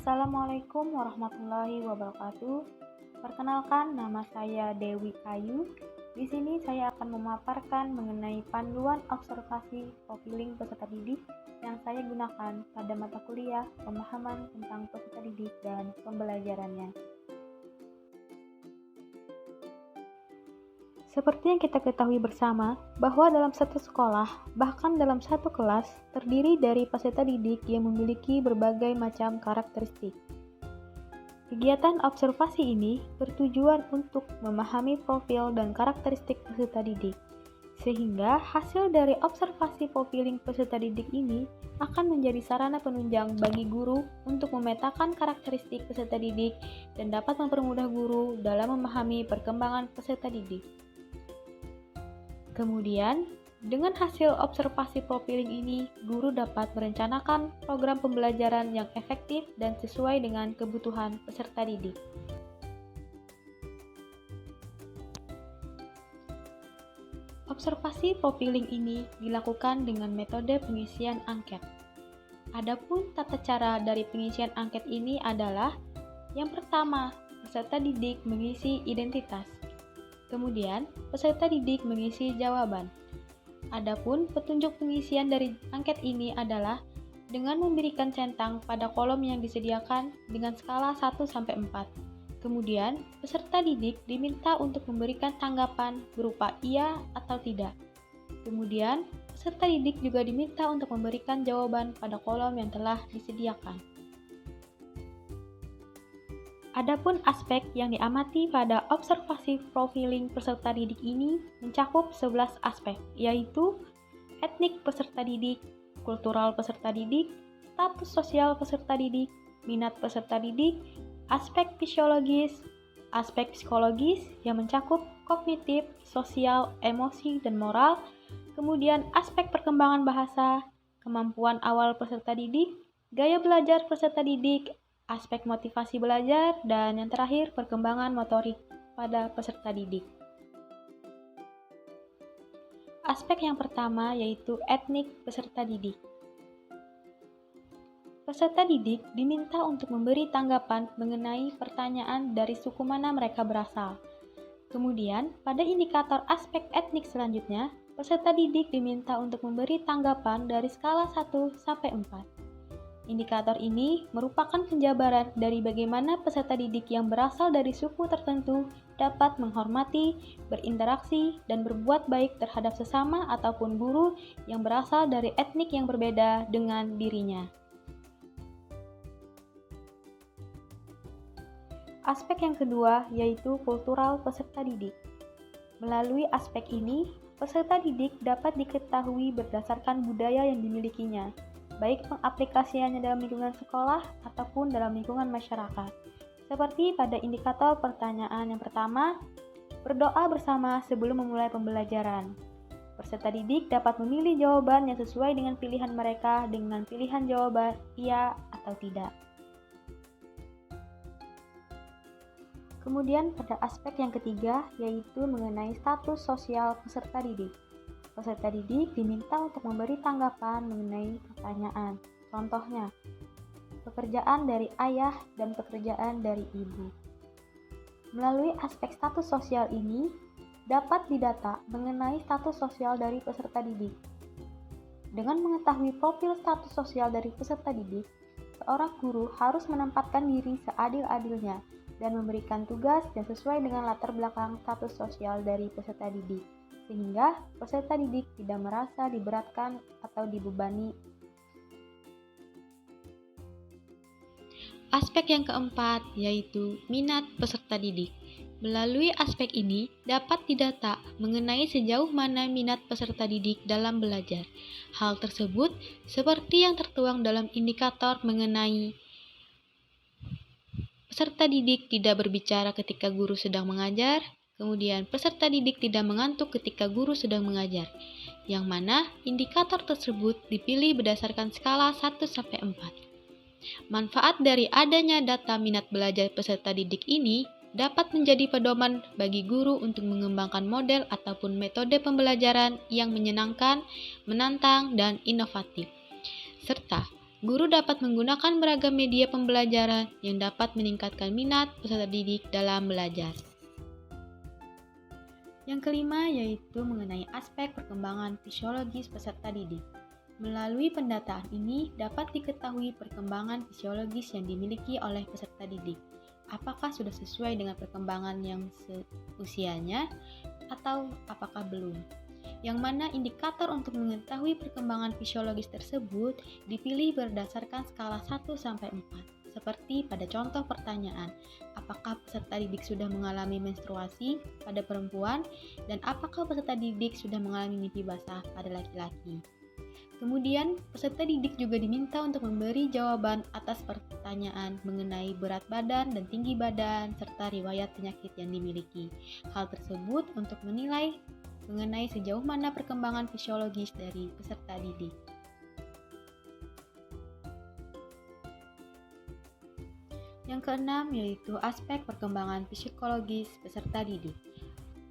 Assalamualaikum warahmatullahi wabarakatuh. Perkenalkan, nama saya Dewi Kayu. Di sini saya akan memaparkan mengenai panduan observasi profiling peserta didik yang saya gunakan pada mata kuliah pemahaman tentang peserta didik dan pembelajarannya. Seperti yang kita ketahui bersama, bahwa dalam satu sekolah, bahkan dalam satu kelas, terdiri dari peserta didik yang memiliki berbagai macam karakteristik. Kegiatan observasi ini bertujuan untuk memahami profil dan karakteristik peserta didik, sehingga hasil dari observasi profiling peserta didik ini akan menjadi sarana penunjang bagi guru untuk memetakan karakteristik peserta didik dan dapat mempermudah guru dalam memahami perkembangan peserta didik. Kemudian, dengan hasil observasi profiling ini, guru dapat merencanakan program pembelajaran yang efektif dan sesuai dengan kebutuhan peserta didik. Observasi profiling ini dilakukan dengan metode pengisian angket. Adapun tata cara dari pengisian angket ini adalah: yang pertama, peserta didik mengisi identitas. Kemudian, peserta didik mengisi jawaban. Adapun petunjuk pengisian dari angket ini adalah dengan memberikan centang pada kolom yang disediakan dengan skala 1-4. Kemudian, peserta didik diminta untuk memberikan tanggapan berupa iya atau tidak. Kemudian, peserta didik juga diminta untuk memberikan jawaban pada kolom yang telah disediakan. Adapun aspek yang diamati pada observasi profiling peserta didik ini mencakup 11 aspek, yaitu etnik peserta didik, kultural peserta didik, status sosial peserta didik, minat peserta didik, aspek psikologis yang mencakup kognitif, sosial, emosi, dan moral, kemudian aspek perkembangan bahasa, kemampuan awal peserta didik, gaya belajar peserta didik, aspek motivasi belajar, dan yang terakhir perkembangan motorik pada peserta didik. Aspek yang pertama yaitu etnik peserta didik. Peserta didik diminta untuk memberi tanggapan mengenai pertanyaan dari suku mana mereka berasal. Kemudian, pada indikator aspek etnik selanjutnya, peserta didik diminta untuk memberi tanggapan dari skala 1-4. Indikator ini merupakan penjabaran dari bagaimana peserta didik yang berasal dari suku tertentu dapat menghormati, berinteraksi, dan berbuat baik terhadap sesama ataupun guru yang berasal dari etnik yang berbeda dengan dirinya. Aspek yang kedua yaitu kultural peserta didik. Melalui aspek ini, peserta didik dapat diketahui berdasarkan budaya yang dimilikinya, baik pengaplikasiannya dalam lingkungan sekolah ataupun dalam lingkungan masyarakat. Seperti pada indikator pertanyaan yang pertama, berdoa bersama sebelum memulai pembelajaran. Peserta didik dapat memilih jawaban yang sesuai dengan pilihan mereka dengan pilihan jawaban iya atau tidak. Kemudian pada aspek yang ketiga yaitu mengenai status sosial peserta didik. Peserta didik diminta untuk memberi tanggapan mengenai pertanyaan. Contohnya, pekerjaan dari ayah dan pekerjaan dari ibu. Melalui aspek status sosial ini, dapat didata mengenai status sosial dari peserta didik. Dengan mengetahui profil status sosial dari peserta didik, seorang guru harus menempatkan diri seadil-adilnya dan memberikan tugas yang sesuai dengan latar belakang status sosial dari peserta didik, sehingga peserta didik tidak merasa diberatkan atau dibebani. Aspek yang keempat yaitu minat peserta didik. Melalui aspek ini dapat didata mengenai sejauh mana minat peserta didik dalam belajar. Hal tersebut seperti yang tertuang dalam indikator mengenai peserta didik tidak berbicara ketika guru sedang mengajar. Kemudian, peserta didik tidak mengantuk ketika guru sedang mengajar, yang mana indikator tersebut dipilih berdasarkan skala 1-4. Manfaat dari adanya data minat belajar peserta didik ini dapat menjadi pedoman bagi guru untuk mengembangkan model ataupun metode pembelajaran yang menyenangkan, menantang, dan inovatif. Serta Guru dapat menggunakan beragam media pembelajaran yang dapat meningkatkan minat peserta didik dalam belajar. Yang kelima yaitu mengenai aspek perkembangan fisiologis peserta didik. Melalui pendataan ini dapat diketahui perkembangan fisiologis yang dimiliki oleh peserta didik. Apakah sudah sesuai dengan perkembangan yang seusianya atau apakah belum? Yang mana indikator untuk mengetahui perkembangan fisiologis tersebut dipilih berdasarkan skala 1-4, seperti pada contoh pertanyaan, apakah peserta didik sudah mengalami menstruasi pada perempuan dan apakah peserta didik sudah mengalami mimpi basah pada laki-laki. Kemudian, peserta didik juga diminta untuk memberi jawaban atas pertanyaan mengenai berat badan dan tinggi badan serta riwayat penyakit yang dimiliki. Hal tersebut untuk menilai mengenai sejauh mana perkembangan fisiologis dari peserta didik. Yang keenam yaitu aspek perkembangan psikologis peserta didik.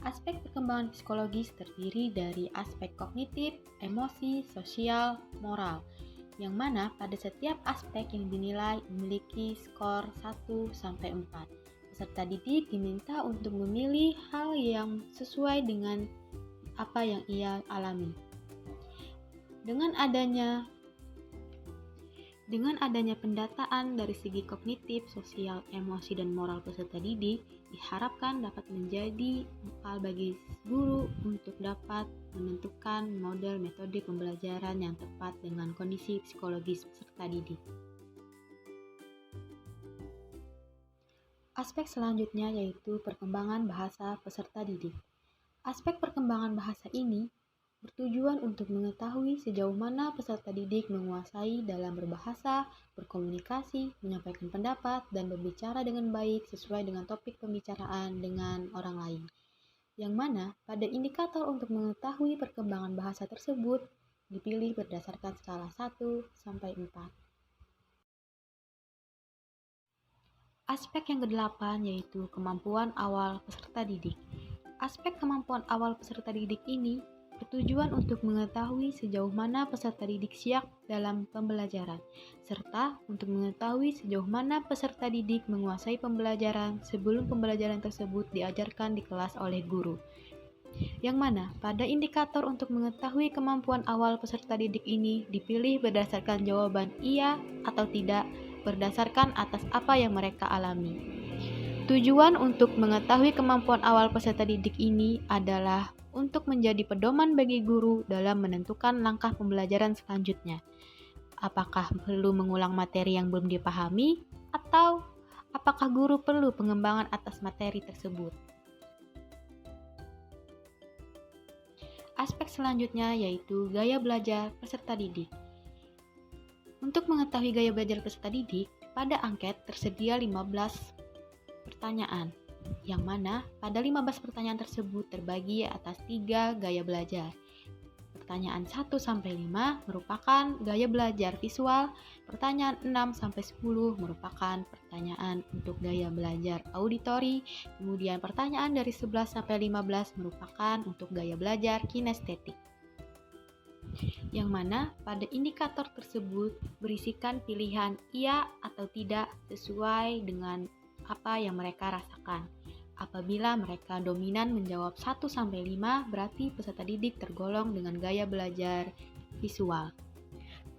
Aspek perkembangan psikologis terdiri dari aspek kognitif, emosi, sosial, moral, yang mana pada setiap aspek yang dinilai memiliki skor 1-4. Peserta didik diminta untuk memilih hal yang sesuai dengan apa yang ia alami. Dengan adanya pendataan dari segi kognitif, sosial, emosi, dan moral peserta didik, diharapkan dapat menjadi bekal bagi guru untuk dapat menentukan model metode pembelajaran yang tepat dengan kondisi psikologis peserta didik. Aspek selanjutnya yaitu perkembangan bahasa peserta didik. Aspek perkembangan bahasa ini bertujuan untuk mengetahui sejauh mana peserta didik menguasai dalam berbahasa, berkomunikasi, menyampaikan pendapat, dan berbicara dengan baik sesuai dengan topik pembicaraan dengan orang lain. Yang mana pada indikator untuk mengetahui perkembangan bahasa tersebut dipilih berdasarkan skala 1-4. Aspek yang ke-8 yaitu kemampuan awal peserta didik. Aspek kemampuan awal peserta didik ini bertujuan untuk mengetahui sejauh mana peserta didik siap dalam pembelajaran, serta untuk mengetahui sejauh mana peserta didik menguasai pembelajaran sebelum pembelajaran tersebut diajarkan di kelas oleh guru. Yang mana pada indikator untuk mengetahui kemampuan awal peserta didik ini dipilih berdasarkan jawaban iya atau tidak berdasarkan atas apa yang mereka alami. Tujuan untuk mengetahui kemampuan awal peserta didik ini adalah untuk menjadi pedoman bagi guru dalam menentukan langkah pembelajaran selanjutnya. Apakah perlu mengulang materi yang belum dipahami atau apakah guru perlu pengembangan atas materi tersebut. Aspek selanjutnya yaitu gaya belajar peserta didik. Untuk mengetahui gaya belajar peserta didik, pada angket tersedia 15 pertanyaan, yang mana pada 15 pertanyaan tersebut terbagi atas 3 gaya belajar. Pertanyaan 1-5 merupakan gaya belajar visual, pertanyaan 6-10 merupakan pertanyaan untuk gaya belajar auditori, kemudian pertanyaan dari 11-15 merupakan untuk gaya belajar kinestetik. Yang mana pada indikator tersebut berisikan pilihan iya atau tidak sesuai dengan apa yang mereka rasakan. Apabila mereka dominan menjawab 1-5, berarti peserta didik tergolong dengan gaya belajar visual.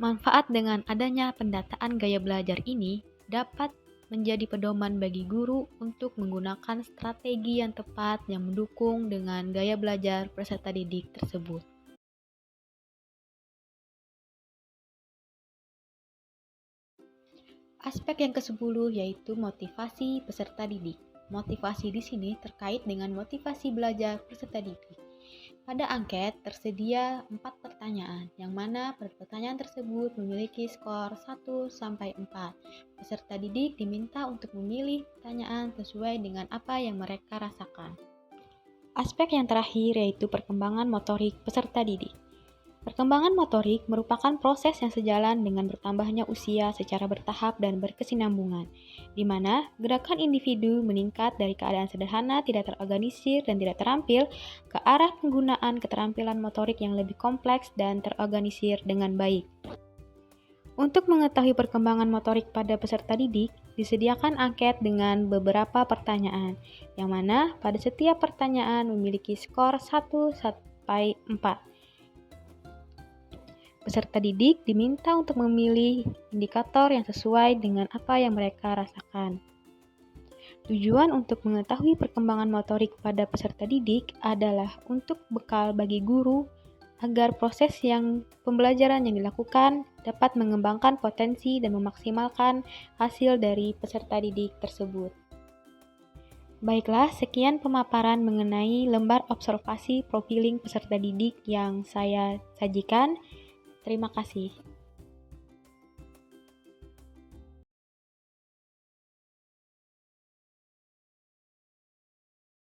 Manfaat dengan adanya pendataan gaya belajar ini dapat menjadi pedoman bagi guru untuk menggunakan strategi yang tepat yang mendukung dengan gaya belajar peserta didik tersebut. Aspek yang ke-10 yaitu motivasi peserta didik. Motivasi di sini terkait dengan motivasi belajar peserta didik. Pada angket tersedia 4 pertanyaan, yang mana pertanyaan tersebut memiliki skor 1-4. Peserta didik diminta untuk memilih pertanyaan sesuai dengan apa yang mereka rasakan. Aspek yang terakhir yaitu perkembangan motorik peserta didik. Perkembangan motorik merupakan proses yang sejalan dengan bertambahnya usia secara bertahap dan berkesinambungan, di mana gerakan individu meningkat dari keadaan sederhana, tidak terorganisir, dan tidak terampil ke arah penggunaan keterampilan motorik yang lebih kompleks dan terorganisir dengan baik. Untuk mengetahui perkembangan motorik pada peserta didik, disediakan angket dengan beberapa pertanyaan, yang mana pada setiap pertanyaan memiliki skor 1-4. Peserta didik diminta untuk memilih indikator yang sesuai dengan apa yang mereka rasakan. Tujuan untuk mengetahui perkembangan motorik pada peserta didik adalah untuk bekal bagi guru agar proses pembelajaran yang dilakukan dapat mengembangkan potensi dan memaksimalkan hasil dari peserta didik tersebut. Baiklah, sekian pemaparan mengenai lembar observasi profiling peserta didik yang saya sajikan. Terima kasih.